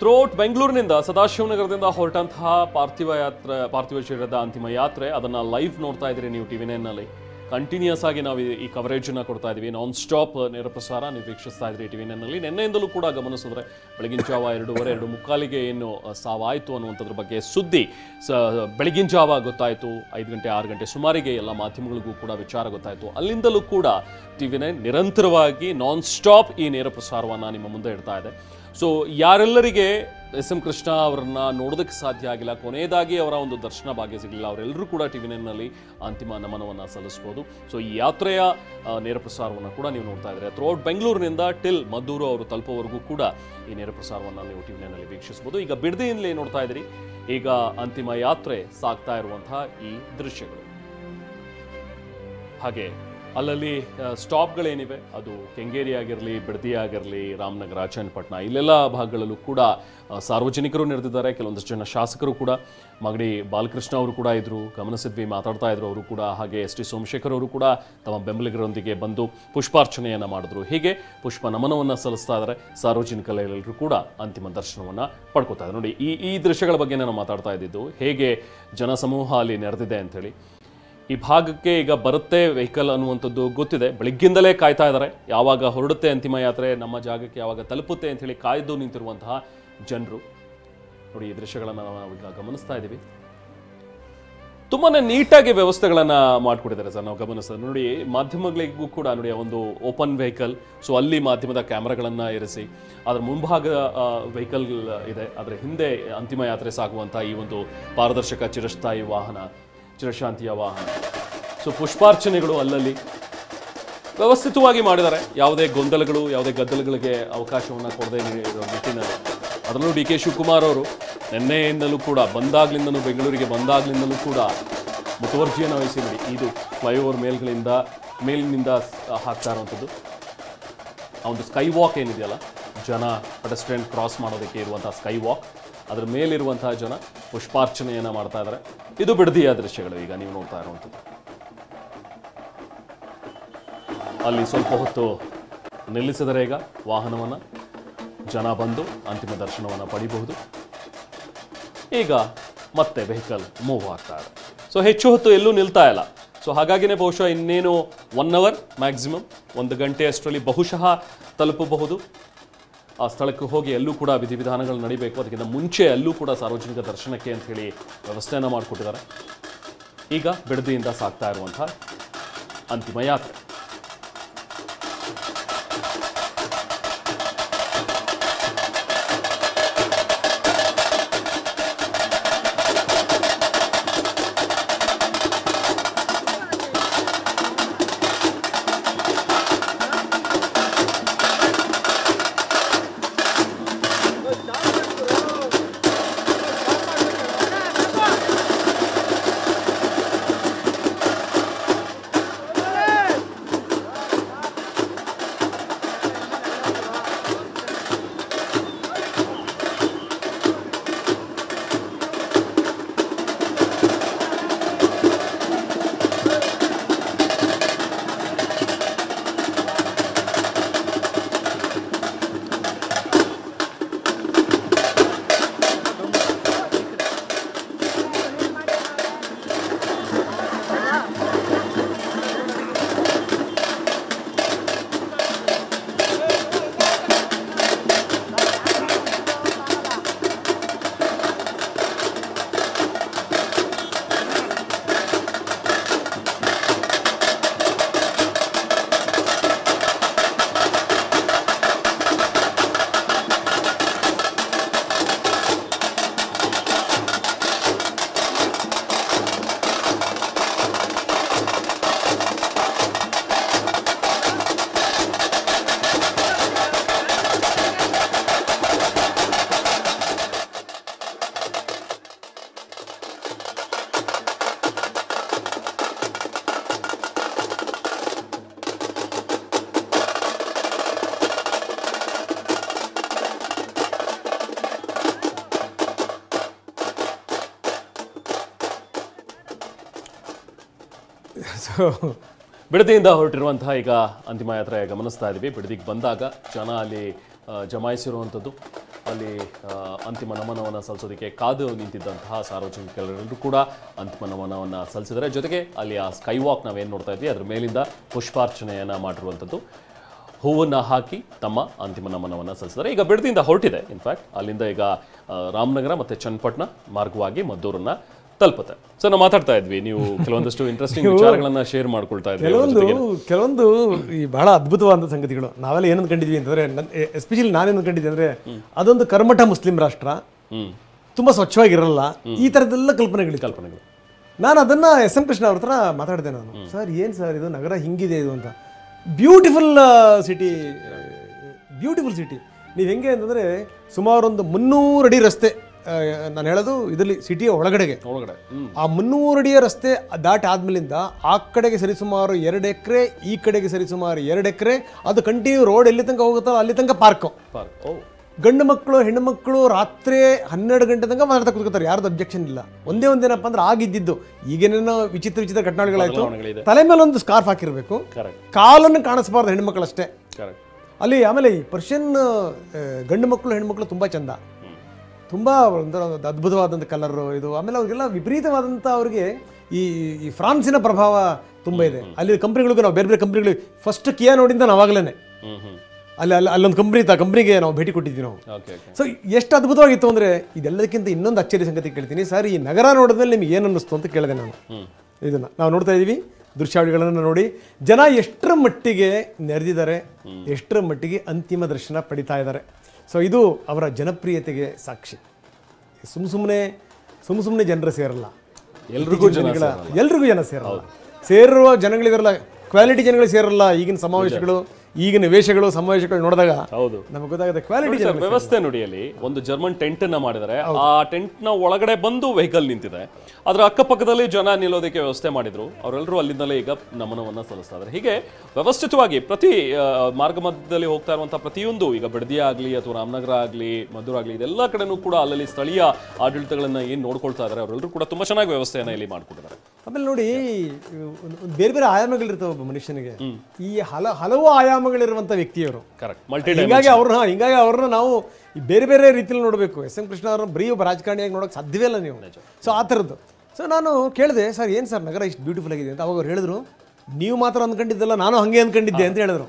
ಥ್ರೋಟ್ ಬೆಂಗಳೂರಿನಿಂದ ಸದಾಶಿವನಗರದಿಂದ ಹೊರಟಂತಹ ಪಾರ್ಥಿವ ಶರೀರದ ಅಂತಿಮ ಯಾತ್ರೆ, ಅದನ್ನು ಲೈವ್ ನೋಡ್ತಾ ಇದ್ದೀರಿ ನೀವು TV9ನಲ್ಲಿ. ಕಂಟಿನ್ಯೂಸ್ ಆಗಿ ನಾವು ಈ ಕವರೇಜನ್ನು ಕೊಡ್ತಾ ಇದ್ದೀವಿ. ನಾನ್ ಸ್ಟಾಪ್ ನೇರ ಪ್ರಸಾರ ನೀವು ವೀಕ್ಷಿಸ್ತಾ ಇದ್ರಿ TV9ನಲ್ಲಿ. ನಿನ್ನೆಯಿಂದಲೂ ಕೂಡ ಗಮನಿಸಿದ್ರೆ ಬೆಳಗಿನ ಜಾವ 2:45 ಏನು ಸಾವಾಯಿತು ಅನ್ನುವಂಥದ್ರ ಬಗ್ಗೆ ಸುದ್ದಿ ಬೆಳಗಿನ ಜಾವ ಗೊತ್ತಾಯಿತು. 5 ಗಂಟೆ 6 ಗಂಟೆ ಸುಮಾರಿಗೆ ಎಲ್ಲ ಮಾಧ್ಯಮಗಳಿಗೂ ಕೂಡ ವಿಚಾರ ಗೊತ್ತಾಯಿತು. ಅಲ್ಲಿಂದಲೂ ಕೂಡ TV9 ನಿರಂತರವಾಗಿ ನಾನ್ ಸ್ಟಾಪ್ ಈ ನೇರ ಪ್ರಸಾರವನ್ನು ನಿಮ್ಮ ಮುಂದೆ ಇಡ್ತಾ ಇದೆ. ಸೊ ಯಾರೆಲ್ಲರಿಗೆ ಎಸ್ ಎಂ ಕೃಷ್ಣ ಅವರನ್ನ ನೋಡೋದಕ್ಕೆ ಸಾಧ್ಯ ಆಗಿಲ್ಲ, ಕೊನೆಯದಾಗಿ ಅವರ ಒಂದು ದರ್ಶನ ಭಾಗ್ಯ ಸಿಗಲಿಲ್ಲ, ಅವರೆಲ್ಲರೂ ಕೂಡ TV9ನಲ್ಲಿ ಅಂತಿಮ ನಮನವನ್ನು ಸಲ್ಲಿಸ್ಬೋದು. ಸೊ ಈ ಯಾತ್ರೆಯ ನೇರ ಪ್ರಸಾರವನ್ನು ಕೂಡ ನೀವು ನೋಡ್ತಾ ಇದ್ದಾರೆ. ಥ್ರೂಔಟ್ ಬೆಂಗಳೂರಿನಿಂದ ಟಿಲ್ ಮದ್ದೂರು ಅವರು ತಲುಪೋವರೆಗೂ ಕೂಡ ಈ ನೇರ ಪ್ರಸಾರವನ್ನು ನೀವು TV9ನಲ್ಲಿ ವೀಕ್ಷಿಸ್ಬೋದು. ಈಗ ಬಿಡದಿಯಿಂದಲೇ ನೋಡ್ತಾ ಇದ್ದೀರಿ. ಈಗ ಅಂತಿಮ ಯಾತ್ರೆ ಸಾಗ್ತಾ ಇರುವಂತಹ ಈ ದೃಶ್ಯಗಳು. ಹಾಗೆ ಅಲ್ಲಲ್ಲಿ ಸ್ಟಾಪ್ಗಳೇನಿವೆ, ಅದು ಕೆಂಗೇರಿ ಆಗಿರಲಿ, ಬಿಡದಿ ಆಗಿರಲಿ, ರಾಮನಗರ, ಚನ್ನಪಟ್ಟಣ, ಇಲ್ಲೆಲ್ಲ ಭಾಗಗಳಲ್ಲೂ ಕೂಡ ಸಾರ್ವಜನಿಕರು ನೆರೆದಿದ್ದಾರೆ. ಕೆಲವೊಂದಷ್ಟು ಜನ ಶಾಸಕರು ಕೂಡ, ಮಾಗಡಿ ಬಾಲಕೃಷ್ಣ ಅವರು ಕೂಡ ಇದ್ರು, ಗಮನಿಸಿದ್ವಿ, ಮಾತಾಡ್ತಾ ಇದ್ರು ಅವರು ಕೂಡ. ಹಾಗೆ ST ಸೋಮಶೇಖರ್ ಅವರು ಕೂಡ ತಮ್ಮ ಬೆಂಬಲಿಗರೊಂದಿಗೆ ಬಂದು ಪುಷ್ಪಾರ್ಚನೆಯನ್ನು ಮಾಡಿದ್ರು. ಹೀಗೆ ಪುಷ್ಪ ನಮನವನ್ನು ಸಲ್ಲಿಸ್ತಾ ಇದ್ದಾರೆ. ಸಾರ್ವಜನಿಕರೆಲ್ಲರೂ ಕೂಡ ಅಂತಿಮ ದರ್ಶನವನ್ನು ಪಡ್ಕೋತಾ ಇದ್ದಾರೆ. ನೋಡಿ ಈ ದೃಶ್ಯಗಳ ಬಗ್ಗೆ ನಾನು ಮಾತಾಡ್ತಾ ಇದ್ದಿದ್ದು, ಹೇಗೆ ಜನಸಮೂಹ ಅಲ್ಲಿ ನೆರೆದಿದೆ ಅಂಥೇಳಿ. ಈ ಭಾಗಕ್ಕೆ ಈಗ ಬರುತ್ತೆ ವೆಹಿಕಲ್ ಅನ್ನುವಂಥದ್ದು ಗೊತ್ತಿದೆ. ಬೆಳಗ್ಗಿಂದಲೇ ಕಾಯ್ತಾ ಇದ್ದಾರೆ, ಯಾವಾಗ ಹೊರಡುತ್ತೆ ಅಂತಿಮ ಯಾತ್ರೆ, ನಮ್ಮ ಜಾಗಕ್ಕೆ ಯಾವಾಗ ತಲುಪುತ್ತೆ ಅಂತ ಹೇಳಿ ಕಾಯ್ದು ನಿಂತಿರುವಂತಹ ಜನರು. ನೋಡಿ, ಈ ದೃಶ್ಯಗಳನ್ನು ನಾವೀಗ ಗಮನಿಸ್ತಾ ಇದ್ದೀವಿ. ತುಂಬಾನೇ ನೀಟಾಗಿ ವ್ಯವಸ್ಥೆಗಳನ್ನ ಮಾಡಿಕೊಟ್ಟಿದ್ದಾರೆ ಸರ್. ನಾವು ಗಮನಿಸ್ತೇವೆ ನೋಡಿ, ಮಾಧ್ಯಮಗಳಿಗೂ ಕೂಡ ನೋಡಿ ಒಂದು ಓಪನ್ ವೆಹಿಕಲ್, ಸೊ ಅಲ್ಲಿ ಮಾಧ್ಯಮದ ಕ್ಯಾಮ್ರಾಗಳನ್ನ ಇರಿಸಿ, ಅದರ ಮುಂಭಾಗ ವೆಹಿಕಲ್ ಇದೆ, ಅದರ ಹಿಂದೆ ಅಂತಿಮ ಯಾತ್ರೆ ಸಾಗುವಂತಹ ಈ ಒಂದು ಪಾರದರ್ಶಕ ಚಿರಸ್ಥಾಯಿ ವಾಹನ, ಚಿರಶಾಂತಿಯ ವಾಹನ. ಸೊ ಪುಷ್ಪಾರ್ಚನೆಗಳು ಅಲ್ಲಲ್ಲಿ ವ್ಯವಸ್ಥಿತವಾಗಿ ಮಾಡಿದ್ದಾರೆ. ಯಾವುದೇ ಗೊಂದಲಗಳು, ಯಾವುದೇ ಗದ್ದಲಗಳಿಗೆ ಅವಕಾಶವನ್ನು ಕೊಡದೇ ನಿಟ್ಟಿನಲ್ಲಿ. ಅದರಲ್ಲೂ ಡಿ ಕೆ ಶಿವಕುಮಾರ್ ಅವರು ನಿನ್ನೆಯಿಂದಲೂ ಕೂಡ ಬಂದಾಗ್ಲಿಂದಲೂ, ಬೆಂಗಳೂರಿಗೆ ಬಂದಾಗ್ಲಿಂದಲೂ ಕೂಡ ಮುತುವರ್ಜಿಯನ್ನು ವಹಿಸಿ ನೋಡಿ, ಇದು ಫ್ಲೈಓವರ್ ಮೇಲಿನಿಂದ ಹಾಕ್ತಾ ಇರುವಂಥದ್ದು. ಆ ಒಂದು ಸ್ಕೈ ವಾಕ್ ಏನಿದೆಯಲ್ಲ, ಜನ ಪೆಡೆಸ್ಟ್ರಿಯನ್ ಕ್ರಾಸ್ ಮಾಡೋದಕ್ಕೆ ಇರುವಂತಹ ಸ್ಕೈ ವಾಕ್, ಅದರ ಮೇಲಿರುವಂತಹ ಜನ ಪುಷ್ಪಾರ್ಚನೆಯನ್ನು ಮಾಡ್ತಾ ಇದ್ದಾರೆ. ಇದು ಬಿಡದಿಯ ದೃಶ್ಯಗಳು ಈಗ ನೀವು ನೋಡ್ತಾ ಇರುವಂಥದ್ದು. ಅಲ್ಲಿ ಸ್ವಲ್ಪ ಹೊತ್ತು ನಿಲ್ಲಿಸಿದರೆ ಈಗ ವಾಹನವನ್ನು, ಜನ ಬಂದು ಅಂತಿಮ ದರ್ಶನವನ್ನು ಪಡಿಬಹುದು. ಈಗ ಮತ್ತೆ ವೆಹಿಕಲ್ ಮೂವ್ ಆಗ್ತಾ ಇದೆ. ಸೊ ಹೆಚ್ಚು ಹೊತ್ತು ಎಲ್ಲೂ ನಿಲ್ತಾ ಇಲ್ಲ. ಸೊ ಹಾಗಾಗಿನೇ ಬಹುಶಃ ಇನ್ನೇನು 1 ಅವರ್ ಮ್ಯಾಕ್ಸಿಮಮ್, 1 ಗಂಟೆ ಅಷ್ಟರಲ್ಲಿ ಬಹುಶಃ ತಲುಪಬಹುದು. ಆ ಸ್ಥಳಕ್ಕೆ ಹೋಗಿ ಎಲ್ಲೂ ಕೂಡ ವಿಧಿವಿಧಾನಗಳು ನಡೀಬೇಕು. ಅದಕ್ಕಿಂತ ಮುಂಚೆ ಅಲ್ಲೂ ಕೂಡ ಸಾರ್ವಜನಿಕ ದರ್ಶನಕ್ಕೆ ಅಂತ ಹೇಳಿ ವ್ಯವಸ್ಥೆಯನ್ನು ಮಾಡಿಕೊಟ್ಟಿದ್ದಾರೆ. ಈಗ ಬಿಡದಿಯಿಂದ ಸಾಗ್ತಾ ಇರುವಂಥ ಅಂತಿಮ ಯಾತ್ರೆ. ಬಿಡದಿಯಿಂದ ಹೊರಟಿರುವಂತಹ ಈಗ ಅಂತಿಮ ಯಾತ್ರೆ ಗಮನಿಸ್ತಾ ಇದ್ದೀವಿ. ಬಿಡದಿಗೆ ಬಂದಾಗ ಜನ ಅಲ್ಲಿ ಜಮಾಯಿಸಿರುವಂಥದ್ದು, ಅಲ್ಲಿ ಅಂತಿಮ ನಮನವನ್ನು ಸಲ್ಲಿಸೋದಕ್ಕೆ ಕಾದು ನಿಂತಿದ್ದಂತಹ ಸಾರ್ವಜನಿಕರೆಲ್ಲರೂ ಕೂಡ ಅಂತಿಮ ನಮನವನ್ನು ಸಲ್ಲಿಸಿದರೆ, ಜೊತೆಗೆ ಅಲ್ಲಿ ಆ ಸ್ಕೈ ವಾಕ್ ನಾವೇನು ನೋಡ್ತಾ ಇದ್ವಿ ಅದರ ಮೇಲಿಂದ ಪುಷ್ಪಾರ್ಚನೆಯನ್ನು ಮಾಡಿರುವಂಥದ್ದು, ಹೂವನ್ನು ಹಾಕಿ ತಮ್ಮ ಅಂತಿಮ ನಮನವನ್ನು ಸಲ್ಲಿಸಿದ್ದಾರೆ. ಈಗ ಬಿಡದಿಯಿಂದ ಹೊರಟಿದೆ. ಇನ್ಫ್ಯಾಕ್ಟ್ ಅಲ್ಲಿಂದ ಈಗ ರಾಮನಗರ ಮತ್ತು ಚನ್ನಪಟ್ಟಣ ಮಾರ್ಗವಾಗಿ ಮದ್ದೂರನ್ನ ತಲುಪುತ್ತೆ. ಸೊ ನಾವು ಮಾತಾಡ್ತಾ ಇದ್ವಿ, ನೀವು ಕೆಲವೊಂದಷ್ಟು ಇಂಟ್ರೆಸ್ಟಿಂಗ್ ವಿಚಾರಗಳನ್ನ ಶೇರ್ ಮಾಡ್ಕೊಳ್ತಾ ಇದ್ವಿ. ಕೆಲವೊಂದು ಈ ಬಹಳ ಅದ್ಭುತವಾದ ಸಂಗತಿಗಳು ನಾವೆಲ್ಲ ಏನು ಅಂದ್ಕೊಂಡಿದ್ವಿ ಅಂತಂದ್ರೆ, ಎಸ್ಪೆಷಲಿ ನಾನೇನು ಅಂದ್ಕೊಂಡಿದ್ದೆ ಅಂದ್ರೆ, ಅದೊಂದು ಕರ್ಮಠ ಮುಸ್ಲಿಂ ರಾಷ್ಟ್ರ, ತುಂಬಾ ಸ್ವಚ್ಛವಾಗಿರಲ್ಲ, ಈ ತರದೆಲ್ಲ ಕಲ್ಪನೆಗಳು. ನಾನು ಅದನ್ನ ಎಸ್ ಎಂ ಕೃಷ್ಣ ಅವ್ರ ಹತ್ರ ಮಾತಾಡಿದೆ. ನಾನು, ಸರ್ ಏನು ಸರ್ ಇದು ನಗರ ಹಿಂಗಿದೆ ಇದು ಅಂತ. Beautiful city. ನೀವು ಹೆಂಗೆ ಅಂತಂದರೆ ಸುಮಾರು ಒಂದು 300 ಅಡಿ ರಸ್ತೆ, ನಾನು ಹೇಳೋದು ಇದರಲ್ಲಿ ಸಿಟಿಯ ಒಳಗಡೆ ಆ 300 ಅಡಿಯ ರಸ್ತೆ ದಾಟಿ ಆದ್ಮೇಲಿಂದ ಆ ಕಡೆಗೆ ಸರಿಸುಮಾರು 2 ಎಕರೆ, ಈ ಕಡೆಗೆ ಸರಿಸುಮಾರು 2 ಎಕರೆ, ಅದು ಕಂಟಿನ್ಯೂ ರೋಡ್ ಎಲ್ಲಿ ತನಕ ಹೋಗುತ್ತೋ ಅಲ್ಲಿ ತನಕ ಪಾರ್ಕ್. ಗಂಡು ಮಕ್ಕಳು ಹೆಣ್ಣು ಮಕ್ಕಳು ರಾತ್ರಿ 12 ಗಂಟೆ ತನಕ ಮಾತಾಡ್ತಾ ಕೂತ್ಕೋತಾರೆ, ಯಾರ್ದು ಅಬ್ಜೆಕ್ಷನ್ ಇಲ್ಲ. ಒಂದೇನಪ್ಪ ಅಂದ್ರೆ ಆಗಿದ್ದು, ಈಗೇನೇನೋ ವಿಚಿತ್ರ ಘಟನೆಗಳಾಯ್ತು, ತಲೆ ಮೇಲೆ ಒಂದು ಸ್ಕಾರ್ಫ್ ಹಾಕಿರ್ಬೇಕು, ಕಾಲನ್ನು ಕಾಣಿಸಬಾರ್ದು ಹೆಣ್ಣು ಮಕ್ಕಳು ಅಷ್ಟೇ ಅಲ್ಲಿ. ಆಮೇಲೆ ಈ ಪರ್ಷಿಯನ್ ಗಂಡು ಮಕ್ಕಳು ಹೆಣ್ಣು ಮಕ್ಕಳು ತುಂಬ ಚಂದ, ತುಂಬ ಒಂಥರ ಅದ್ಭುತವಾದಂಥ ಕಲರು ಇದು. ಆಮೇಲೆ ಅವ್ರಿಗೆಲ್ಲ ವಿಪರೀತವಾದಂಥ ಅವ್ರಿಗೆ ಈ ಈ ಫ್ರಾನ್ಸಿನ ಪ್ರಭಾವ ತುಂಬ ಇದೆ. ಅಲ್ಲಿ ಕಂಪ್ನಿಗಳಿಗೂ ನಾವು ಬೇರೆ ಬೇರೆ ಕಂಪ್ನಿಗಳಿಗೆ ಫಸ್ಟ್ ಕಿಯಾ ನೋಡಿಂದ ನಾವಾಗಲೇ ಅಲ್ಲೊಂದು ಕಂಪ್ನಿ ಇತ್ತು, ಆ ಕಂಪ್ನಿಗೆ ನಾವು ಭೇಟಿ ಕೊಟ್ಟಿದ್ವಿ ನಾವು. ಸೊ ಎಷ್ಟು ಅದ್ಭುತವಾಗಿತ್ತು ಅಂದರೆ, ಇದೆಲ್ಲದಕ್ಕಿಂತ ಇನ್ನೊಂದು ಅಚ್ಚರಿ ಸಂಗತಿ ಕೇಳ್ತೀನಿ ಸರ್. ಈ ನಗರ ನೋಡಿದ್ಮೇಲೆ ನಿಮ್ಗೆ ಏನು ಅನ್ನಿಸ್ತು ಅಂತ ಕೇಳಿದೆ ನಾನು. ಇದನ್ನು ನಾವು ನೋಡ್ತಾ ಇದ್ದೀವಿ, ದೃಶ್ಯಾವಳಿಗಳನ್ನು ನೋಡಿ ಜನ ಎಷ್ಟರ ಮಟ್ಟಿಗೆ ನೆರೆದಿದ್ದಾರೆ, ಎಷ್ಟರ ಮಟ್ಟಿಗೆ ಅಂತಿಮ ದರ್ಶನ ಪಡಿತಾ ಇದ್ದಾರೆ. ಸೊ ಇದು ಅವರ ಜನಪ್ರಿಯತೆಗೆ ಸಾಕ್ಷಿ. ಸುಮ್ಮನೆ ಜನರು ಸೇರಲ್ಲ, ಎಲ್ರಿಗೂ ಜನ ಸೇರಲ್ಲ. ಸೇರುವ ಜನಗಳಿದಾರಲ್ಲ, ಕ್ವಾಲಿಟಿ ಜನಗಳು ಸೇರಲ್ಲ. ಈಗಿನ ಸಮಾವೇಶಗಳು, ಈಗಿನ ವೇಷಗಳು, ಸಮಾವೇಶಗಳು ನೋಡಿದಾಗ ನಮಗೆ ಗೊತ್ತಾಗುತ್ತೆ ಕ್ವಾಲಿಟಿ. ವ್ಯವಸ್ಥೆ ನೋಡಿ, ಅಲ್ಲಿ ಒಂದು ಜರ್ಮನ್ ಟೆಂಟ್ ಅನ್ನ ಮಾಡಿದರೆ, ಆ ಟೆಂಟ್ ನ ಒಳಗಡೆ ಬಂದು ವೆಹಿಕಲ್ ನಿಂತಿದೆ, ಅದರ ಅಕ್ಕಪಕ್ಕದಲ್ಲಿ ಜನ ನಿಲ್ಲೋದಕ್ಕೆ ವ್ಯವಸ್ಥೆ ಮಾಡಿದ್ರು. ಅವರೆಲ್ಲರೂ ಅಲ್ಲಿಂದಲೇ ಈಗ ನಮನವನ್ನ ಸಲ್ಲಿಸ್ತಾ ಇದ್ದಾರೆ. ಹೀಗೆ ವ್ಯವಸ್ಥಿತವಾಗಿ ಪ್ರತಿ ಮಾರ್ಗ ಮಧ್ಯದಲ್ಲಿ ಹೋಗ್ತಾ ಇರುವಂತಹ ಪ್ರತಿಯೊಂದು, ಈಗ ಬಿಡದಿ ಆಗಲಿ ಅಥವಾ ರಾಮನಗರ ಆಗಲಿ, ಮದ್ದೂರು ಆಗಲಿ, ಇದೆಲ್ಲ ಕಡೆನೂ ಕೂಡ ಅಲ್ಲಲ್ಲಿ ಸ್ಥಳೀಯ ಆಡಳಿತಗಳನ್ನ ಏನು ನೋಡ್ಕೊಳ್ತಾ ಇದ್ದಾರೆ, ಅವರೆಲ್ಲರೂ ಕೂಡ ತುಂಬಾ ಚೆನ್ನಾಗಿ ವ್ಯವಸ್ಥೆಯನ್ನ ಇಲ್ಲಿ ಮಾಡ್ಕೊಟ್ಟಿದ್ದಾರೆ. ಆಮೇಲೆ ನೋಡಿ, ಬೇರೆ ಬೇರೆ ಆಯಾಮಗಳಿರ್ತಾವೆ ಒಬ್ಬ ಮನುಷ್ಯನಿಗೆ. ಈ ಹಲವು ಆಯಾಮಗಳಿರುವಂಥ ವ್ಯಕ್ತಿಯವರು. ಹಿಂಗಾಗಿ ಅವ್ರನ್ನ ನಾವು ಬೇರೆ ಬೇರೆ ರೀತಿಯಲ್ಲಿ ನೋಡಬೇಕು. ಎಸ್ ಎಂ ಕೃಷ್ಣ ಅವ್ರನ್ನ ಬರೀ ಒಬ್ಬ ರಾಜಕಾರಣಿಯಾಗಿ ನೋಡೋಕೆ ಸಾಧ್ಯವೇ ಇಲ್ಲ ನೀವು. ಸೊ ಆ ಥರದ್ದು. ಸೊ ನಾನು ಕೇಳಿದೆ, ಸರ್ ಏನು ಸರ್ ನಗರ ಇಷ್ಟು ಬ್ಯೂಟಿಫುಲ್ ಆಗಿದೆ ಅಂತ. ಅವಾಗ ಅವ್ರು ಹೇಳಿದ್ರು, ನೀವು ಮಾತ್ರ ಅಂದ್ಕೊಂಡಿದ್ದಲ್ಲ, ನಾನು ಹಾಗೆ ಅಂದ್ಕೊಂಡಿದ್ದೆ ಅಂತ ಹೇಳಿದ್ರು.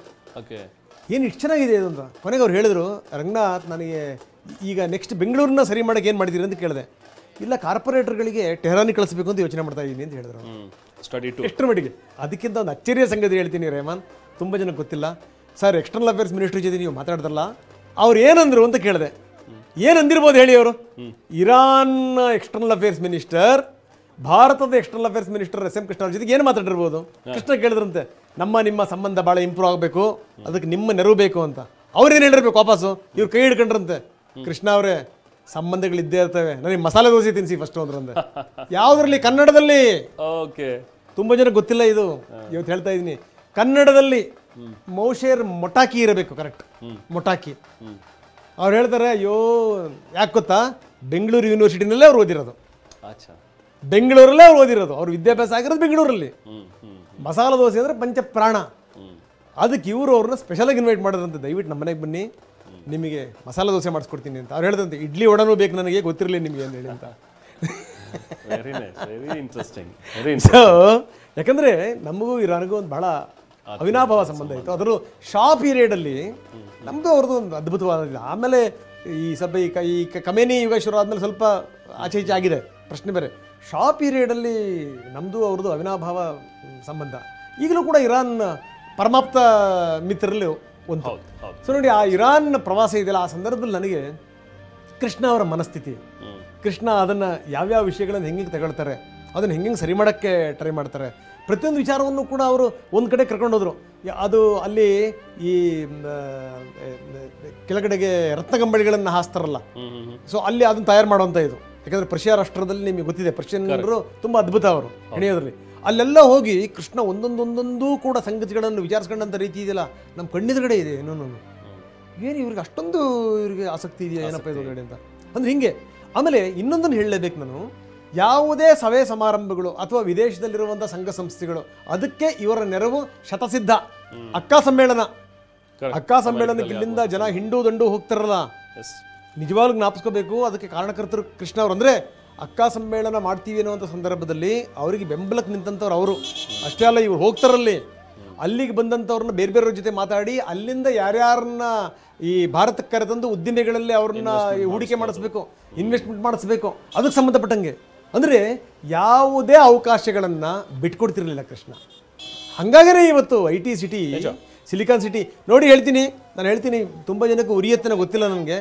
ಏನು ಇಷ್ಟು ಚೆನ್ನಾಗಿದೆ ಇದು ಅಂತ. ಕೊನೆಗೆ ಅವ್ರು ಹೇಳಿದ್ರು, ರಂಗನಾಥ್, ನನಗೆ ಈಗ ನೆಕ್ಸ್ಟ್ ಬೆಂಗಳೂರನ್ನ ಸರಿ ಮಾಡೋಕ್ಕೆ ಏನು ಮಾಡಿದ್ದೀರಿ ಅಂತ ಕೇಳಿದೆ. ಇಲ್ಲ, ಕಾರ್ಪೊರೇಟರ್ಗಳಿಗೆ ಟೆಹರಾನಿ ಕಳಿಸ್ಬೇಕು ಅಂತ ಯೋಚನೆ ಮಾಡ್ತಾ ಇದ್ದೀನಿ ಅಂತ ಹೇಳಿದ್ರು. ಎಷ್ಟರ ಮಟ್ಟಿಗೆ. ಅದಕ್ಕಿಂತ ಒಂದು ಅಚ್ಚರಿಯ ಸಂಗತಿ ಹೇಳ್ತೀನಿ ರೇಮಾನ್, ತುಂಬ ಜನಕ್ಕೆ ಗೊತ್ತಿಲ್ಲ. ಸರ್, ಎಕ್ಸ್ಟರ್ನಲ್ ಅಫೇರ್ಸ್ ಮಿನಿಸ್ಟ್ರಿ ಜೊತೆ ನೀವು ಮಾತಾಡ್ದಲ್ಲ, ಅವ್ರು ಏನಂದ್ರು ಅಂತ ಕೇಳಿದೆ. ಏನಂದಿರ್ಬೋದು ಹೇಳಿ ಅವರು? ಇರಾನ್ ಎಕ್ಸ್ಟರ್ನಲ್ ಅಫೇರ್ಸ್ ಮಿನಿಸ್ಟರ್ ಭಾರತದ external affairs minister S M Krishna ಅವ್ರ ಜೊತೆಗೆ ಏನು ಮಾತಾಡಿರ್ಬೋದು? ಕೃಷ್ಣ ಕೇಳಿದ್ರಂತೆ, ನಿಮ್ಮ ಸಂಬಂಧ ಭಾಳ ಇಂಪ್ರೂವ್ ಆಗಬೇಕು, ಅದಕ್ಕೆ ನಿಮ್ಮ ನೆರವು ಬೇಕು ಅಂತ. ಅವ್ರೇನು ಹೇಳಿರ್ಬೇಕು ವಾಪಸ್ಸು? ಇವ್ರು ಕೈ ಹಿಡ್ಕೊಂಡ್ರಂತೆ, ಕೃಷ್ಣ ಅವರೇ ಸಂಬಂಧಗಳಿದ್ದೇ ಇರ್ತವೆ, ನನಗೆ ಮಸಾಲೆ ದೋಸೆ ತಿನ್ನಿಸಿ ಫಸ್ಟ್ ಅಂದ್ರಂತೆ. ಯಾವುದ್ರಲ್ಲಿ? ಕನ್ನಡದಲ್ಲಿ. ತುಂಬ ಜನ ಗೊತ್ತಿಲ್ಲ ಇದು, ಇವತ್ತು ಹೇಳ್ತಾ ಇದ್ದೀನಿ. ಕನ್ನಡದಲ್ಲಿ ಮೌಶೇರ್ ಮೊಟಾಕಿ ಇರಬೇಕು, ಕರೆಕ್ಟ್, ಮೊಟಾಕಿ. ಅವ್ರು ಹೇಳ್ತಾರೆ, ಅಯ್ಯೋ ಯಾಕೆ ಗೊತ್ತಾ, ಬೆಂಗಳೂರು ಯೂನಿವರ್ಸಿಟಿನಲ್ಲೇ ಅವ್ರು ಓದಿರೋದು, ಬೆಂಗಳೂರಲ್ಲೇ ಅವ್ರು ಓದಿರೋದು, ಅವ್ರ ವಿದ್ಯಾಭ್ಯಾಸ ಆಗಿರೋದು ಬೆಂಗಳೂರಲ್ಲಿ. ಮಸಾಲ ದೋಸೆ ಅಂದರೆ ಪಂಚಪ್ರಾಣ. ಅದಕ್ಕೆ ಇವರು ಅವ್ರನ್ನ ಸ್ಪೆಷಲಾಗಿ ಇನ್ವೈಟ್ ಮಾಡಿದ್ರಂತೆ, ದಯವಿಟ್ಟು ನಮ್ಮ ಮನೆಗೆ ಬನ್ನಿ, ನಿಮಗೆ ಮಸಾಲ ದೋಸೆ ಮಾಡಿಸ್ಕೊಡ್ತೀನಿ ಅಂತ. ಅವ್ರು ಹೇಳಿದಂತೆ, ಇಡ್ಲಿ ವಡನೂ ಬೇಕು ನನಗೆ, ಗೊತ್ತಿರಲಿ ನಿಮಗೆ ಅಂತ ಹೇಳಿ ಅಂತ. ಸೊ ಯಾಕಂದರೆ ನಮಗೂ ಇರಾನಿಗೂ ಒಂದು ಬಹಳ ಅವಿನಾಭಾವ ಸಂಬಂಧ ಇತ್ತು. ಅದರ ಶಾ ಪೀರಿಯಡಲ್ಲಿ ನಮ್ಮದು ಅವ್ರದ್ದು ಒಂದು ಅದ್ಭುತವಾದ. ಆಮೇಲೆ ಈ ಸ್ವಲ್ಪ ಈ ಕಮೇನಿ ಯುಗ ಶುರು ಆದಮೇಲೆ ಸ್ವಲ್ಪ ಆಚೆ ಈಚೆ ಆಗಿದೆ, ಪ್ರಶ್ನೆ ಬೇರೆ. ಶಾ ಪೀರಿಯಡಲ್ಲಿ ನಮ್ಮದು ಅವ್ರದ್ದು ಅವಿನಾಭಾವ ಸಂಬಂಧ. ಈಗಲೂ ಕೂಡ ಇರಾನ್ ಪರಮಾಪ್ತ ಮಿತ್ರರಲ್ಲಿ ಒಂದು. ಸೊ ನೋಡಿ, ಆ ಇರಾನ್ ಪ್ರವಾಸ ಇದೆಯಲ್ಲ, ಆ ಸಂದರ್ಭದಲ್ಲಿ ನನಗೆ ಕೃಷ್ಣ ಅವರ ಮನಸ್ಥಿತಿ, ಕೃಷ್ಣ ಅದನ್ನು ಯಾವ್ಯಾವ ವಿಷಯಗಳನ್ನು ಹೆಂಗೆ ತಗೊಳ್ತಾರೆ, ಅದನ್ನು ಹೆಂಗೆ ಸರಿ ಮಾಡೋಕ್ಕೆ ಟ್ರೈ ಮಾಡ್ತಾರೆ, ಪ್ರತಿಯೊಂದು ವಿಚಾರವನ್ನು ಕೂಡ ಅವರು ಒಂದು ಕಡೆ ಕರ್ಕೊಂಡೋದ್ರು. ಅದು ಅಲ್ಲಿ ಈ ಕೆಳಗಡೆಗೆ ರತ್ನಗಂಬಳಿಗಳನ್ನು ಹಾಸ್ತಾರಲ್ಲ, ಸೊ ಅಲ್ಲಿ ಅದನ್ನು ತಯಾರು ಮಾಡುವಂಥ ಇದು. ಯಾಕಂದರೆ ಪರ್ಷಿಯಾ ರಾಷ್ಟ್ರದಲ್ಲಿ ನಿಮಗೆ ಗೊತ್ತಿದೆ, ಪರ್ಷಿಯನ್ನರು ತುಂಬ ಅದ್ಭುತ ಅವರು ಹೆಣೆಯೋದ್ರಲ್ಲಿ. ಅಲ್ಲೆಲ್ಲ ಹೋಗಿ ಕೃಷ್ಣ ಒಂದೊಂದೊಂದೊಂದೂ ಕೂಡ ಸಂಗತಿಗಳನ್ನು ವಿಚಾರಿಸ್ಕೊಂಡಂಥ ರೀತಿ ಇದೆಯಲ್ಲ, ನಮ್ಮ ಕಣ್ಣೆದುರುಗಡೆ ಇದೆ. ಏನು ಇವ್ರಿಗೆ ಅಷ್ಟೊಂದು ಇವ್ರಿಗೆ ಆಸಕ್ತಿ ಇದೆಯಾ ಏನಪ್ಪ ಎದುರುಗಡೆ ಅಂತ ಅಂದರೆ ಹಿಂಗೆ. ಆಮೇಲೆ ಇನ್ನೊಂದನ್ನು ಹೇಳಲೇಬೇಕು ನಾನು, ಯಾವುದೇ ಸಭೆ ಸಮಾರಂಭಗಳು ಅಥವಾ ವಿದೇಶದಲ್ಲಿರುವಂಥ ಸಂಘ ಸಂಸ್ಥೆಗಳು, ಅದಕ್ಕೆ ಇವರ ನೆರವು ಶತಸಿದ್ಧ. ಅಕ್ಕಾ ಸಮ್ಮೇಳನಕ್ಕೆ ಇಲ್ಲಿಂದ ಜನ ಹಿಂಡು ದಂಡು ಹೋಗ್ತಾರಲ್ಲ, ನಿಜವಾಗ್ಲೂ ಜ್ಞಾಪಿಸ್ಕೋಬೇಕು. ಅದಕ್ಕೆ ಕಾರಣಕರ್ತರು ಕೃಷ್ಣ ಅವರು. ಅಂದರೆ ಅಕ್ಕಾ ಸಮ್ಮೇಳನ ಮಾಡ್ತೀವಿ ಅನ್ನುವಂಥ ಸಂದರ್ಭದಲ್ಲಿ ಅವರಿಗೆ ಬೆಂಬಲಕ್ಕೆ ನಿಂತಂಥವ್ರು ಅವರು ಅಷ್ಟೇ ಅಲ್ಲ, ಇವ್ರು ಹೋಗ್ತಾರಲ್ಲಿ, ಅಲ್ಲಿಗೆ ಬಂದಂಥವ್ರನ್ನ ಬೇರೆ ಬೇರೆಯವ್ರ ಜೊತೆ ಮಾತಾಡಿ ಅಲ್ಲಿಂದ ಯಾರ್ಯಾರನ್ನ ಈ ಭಾರತಕ್ಕೆ ಕರೆತಂದು ಉದ್ದಿಮೆಗಳಲ್ಲಿ ಅವ್ರನ್ನ ಹೂಡಿಕೆ ಮಾಡಿಸ್ಬೇಕು, ಇನ್ವೆಸ್ಟ್ಮೆಂಟ್ ಮಾಡಿಸ್ಬೇಕು, ಅದಕ್ಕೆ ಸಂಬಂಧಪಟ್ಟಂಗೆ. ಅಂದರೆ ಯಾವುದೇ ಅವಕಾಶಗಳನ್ನು ಬಿಟ್ಕೊಡ್ತಿರ್ಲಿಲ್ಲ ಕೃಷ್ಣ. ಹಾಗಾಗೇ ಇವತ್ತು IT ಸಿಟಿ, ಸಿಲಿಕಾನ್ ಸಿಟಿ ನೋಡಿ. ನಾನು ಹೇಳ್ತೀನಿ ತುಂಬ ಜನಕ್ಕೆ ಉರಿಯತ್ತನ ಗೊತ್ತಿಲ್ಲ ನನಗೆ.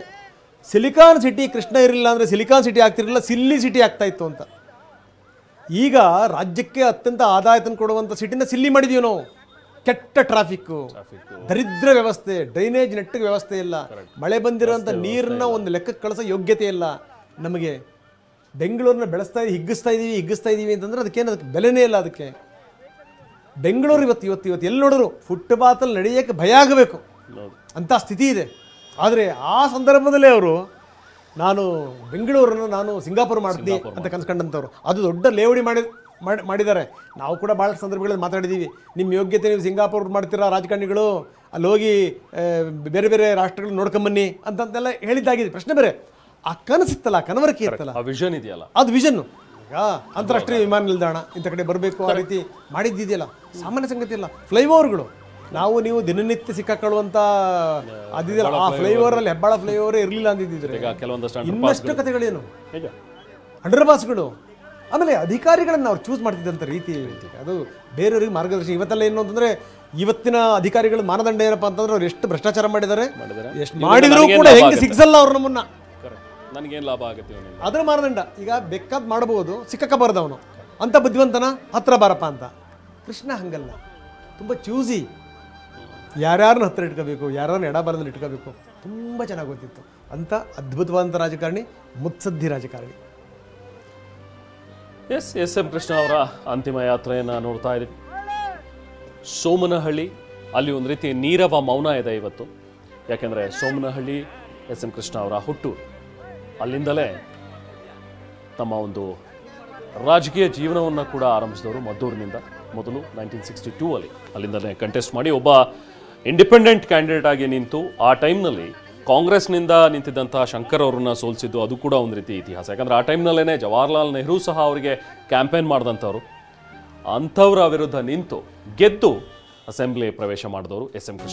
ಸಿಲಿಕಾನ್ ಸಿಟಿ ಕೃಷ್ಣ ಇರಲಿಲ್ಲ ಅಂದರೆ ಸಿಲಿಕಾನ್ ಸಿಟಿ ಆಗ್ತಿರಲಿಲ್ಲ, ಸಿಲ್ಲಿ ಸಿಟಿ ಆಗ್ತಾ ಇತ್ತು ಅಂತ. ಈಗ ರಾಜ್ಯಕ್ಕೆ ಅತ್ಯಂತ ಆದಾಯ ತಂದು ಕೊಡುವಂಥ ಸಿಟಿನ ಸಿಲ್ಲಿ ಮಾಡಿದೀವಿ ನಾವು. ಕೆಟ್ಟ ಟ್ರಾಫಿಕ್ಕು, ದರಿದ್ರ ವ್ಯವಸ್ಥೆ, ಡ್ರೈನೇಜ್ ನೆಟ್ಟಿಗೆ ವ್ಯವಸ್ಥೆ ಇಲ್ಲ, ಮಳೆ ಬಂದಿರೋಂಥ ನೀರನ್ನ ಒಂದು ಲೆಕ್ಕಕ್ಕೆ ಕಳಿಸೋ ಯೋಗ್ಯತೆ ಇಲ್ಲ ನಮಗೆ. ಬೆಂಗಳೂರನ್ನ ಹಿಗ್ಗಿಸ್ತಾ ಇದ್ದೀವಿ ಅಂತಂದ್ರೆ ಅದಕ್ಕೆ ಬೆಲೆನೇ ಇಲ್ಲ. ಅದಕ್ಕೆ ಬೆಂಗಳೂರು ಇವತ್ತು ಎಲ್ಲಿ ನೋಡಿದ್ರು ಫುಟ್ಪಾತಲ್ಲಿ ನಡೆಯೋಕ್ಕೆ ಭಯ ಆಗಬೇಕು ಅಂಥ ಸ್ಥಿತಿ ಇದೆ. ಆದರೆ ಆ ಸಂದರ್ಭದಲ್ಲೇ ಅವರು ನಾನು ಬೆಂಗಳೂರನ್ನು ಸಿಂಗಾಪುರ್ ಮಾಡ್ತೀನಿ ಅಂತ ಕನ್ಸ್ಕೊಂಡಂಥವ್ರು. ಅದು ದೊಡ್ಡ ಲೇವಡಿ ಮಾಡಿದ್ದಾರೆ. ನಾವು ಕೂಡ ಭಾಳಷ್ಟು ಸಂದರ್ಭಗಳಲ್ಲಿ ಮಾತಾಡಿದ್ದೀವಿ, ನಿಮ್ಮ ಯೋಗ್ಯತೆ ನೀವು ಸಿಂಗಾಪುರ್ ಮಾಡ್ತೀರಾ ರಾಜಕಾರಣಿಗಳು, ಅಲ್ಲಿ ಹೋಗಿ ಬೇರೆ ಬೇರೆ ರಾಷ್ಟ್ರಗಳು ನೋಡ್ಕೊಂಬನ್ನಿ ಅಂತೆಲ್ಲ ಹೇಳಿದ್ದಾಗಿದೆ. ಪ್ರಶ್ನೆ ಬೇರೆ, ಆ ಕನಸಿತ್ತಲ್ಲ, ಕನವರಿಕೆ ಇತ್ತಲ್ಲ, ವಿಷನ್ ಇದೆಯಲ್ಲ, ಅದು ವಿಷನ್ನು ಈಗ ಅಂತಾರಾಷ್ಟ್ರೀಯ ವಿಮಾನ ನಿಲ್ದಾಣ ಇಂಥ ಕಡೆ ಬರಬೇಕು ಆ ರೀತಿ ಮಾಡಿದ್ದಿದೆಯಲ್ಲ ಸಾಮಾನ್ಯ ಸಂಗತಿ ಅಲ್ಲ. ಫ್ಲೈಓವರ್ಗಳು ನಾವು ನೀವು ದಿನನಿತ್ಯ ಸಿಕ್ಕಾಕೊಳ್ಳುವಂಥ ಅದಿದೆಯಲ್ಲ, ಆ ಫ್ಲೈಓವರಲ್ಲಿ ಹೆಬ್ಬಾಳ ಫ್ಲೈಓವರೇ ಇರಲಿಲ್ಲ ಅಂದಿದ್ದಿದ್ರೆ ಈಗ ಕೆಲವೊಂದಷ್ಟು ಇನ್ನಷ್ಟು ಕಥೆಗಳೇನು, ಈಗ ಅಂಡರ್ ಪಾಸ್ಗಳು. ಆಮೇಲೆ ಅಧಿಕಾರಿಗಳನ್ನು ಅವ್ರು ಚೂಸ್ ಮಾಡ್ತಿದ್ದಂಥ ರೀತಿ ಅದು ಬೇರೆಯವ್ರಿಗೆ ಮಾರ್ಗದರ್ಶನ. ಇವತ್ತೆಲ್ಲ ಏನು ಅಂತಂದರೆ ಇವತ್ತಿನ ಅಧಿಕಾರಿಗಳ ಮಾನದಂಡ ಏನಪ್ಪ ಅಂತಂದ್ರೆ ಅವ್ರು ಎಷ್ಟು ಭ್ರಷ್ಟಾಚಾರ ಮಾಡಿದ್ದಾರೆ, ಎಷ್ಟು ಮಾಡಿದ್ರು ಕೂಡ ಹೆಂಗೆ ಸಿಗ್ಸಲ್ಲ ಅವ್ರು ನಮ್ಮನ್ನ, ನನಗೇನು ಲಾಭ ಆಗುತ್ತೆ ಇವನಿಂದ, ಅದರ ಮಾನದಂಡ. ಈಗ ಬೇಕಾದ್ ಮಾಡಬಹುದು, ಸಿಕ್ಕಬಾರ್ದು ಅವನು ಅಂತ ಬುದ್ಧಿವಂತನ ಹತ್ರ ಬಾರಪ್ಪ ಅಂತ. ಕೃಷ್ಣ ಹಂಗಲ್ಲ, ತುಂಬ ಚೂಸಿ, ಯಾರ್ಯಾರನ್ನ ಹತ್ರ ಇಟ್ಕೋಬೇಕು, ಯಾರ್ಯಾರನ್ನ ಎಡಬಲದಲ್ಲಿ ಇಟ್ಕೋಬೇಕು ತುಂಬ ಚೆನ್ನಾಗಿ ಗೊತ್ತಿತ್ತು. ಅಂಥ ಅದ್ಭುತವಾದಂಥ ರಾಜಕಾರಣಿ, ಮುತ್ಸದ್ದಿ ರಾಜಕಾರಣಿ. ಎಸ್ ಎಂ ಕೃಷ್ಣ ಅವರ ಅಂತಿಮ ಯಾತ್ರೆಯನ್ನು ನೋಡ್ತಾ ಇದ್ದೀವಿ. ಸೋಮನಹಳ್ಳಿ ಅಲ್ಲಿ ಒಂದು ರೀತಿ ನೀರವ ಮೌನ ಇದೆ ಇವತ್ತು. ಯಾಕೆಂದರೆ ಸೋಮನಹಳ್ಳಿ ಎಸ್ ಎಂ ಕೃಷ್ಣ ಅವರ ಹುಟ್ಟೂರು. ಅಲ್ಲಿಂದಲೇ ತಮ್ಮ ಒಂದು ರಾಜಕೀಯ ಜೀವನವನ್ನು ಕೂಡ ಆರಂಭಿಸಿದವರು ಮದ್ದೂರಿನಿಂದ. ಮೊದಲು 1962 ಅಲ್ಲಿಂದಲೇ ಕಂಟೆಸ್ಟ್ ಮಾಡಿ ಒಬ್ಬ ಇಂಡಿಪೆಂಡೆಂಟ್ ಕ್ಯಾಂಡಿಡೇಟ್ ಆಗಿ ನಿಂತು ಆ ಟೈಮ್ನಲ್ಲಿ ಕಾಂಗ್ರೆಸ್ನಿಂದ ನಿಂತಿದ್ದಂಥ ಶಂಕರ್ ಅವರನ್ನ ಸೋಲಿಸಿದ್ದು ಅದು ಕೂಡ ಒಂದು ರೀತಿ ಇತಿಹಾಸ. ಯಾಕಂದರೆ ಆ ಟೈಮ್ನಲ್ಲೇ ಜವಾಹರ್ಲಾಲ್ ನೆಹರು ಸಹ ಅವರಿಗೆ ಕ್ಯಾಂಪೇನ್ ಮಾಡಿದಂಥವ್ರು. ಅಂಥವರ ವಿರುದ್ಧ ನಿಂತು ಗೆದ್ದು ಅಸೆಂಬ್ಲಿ ಪ್ರವೇಶ ಮಾಡಿದವರು ಎಸ್ ಎಂ ಕೃಷ್ಣ.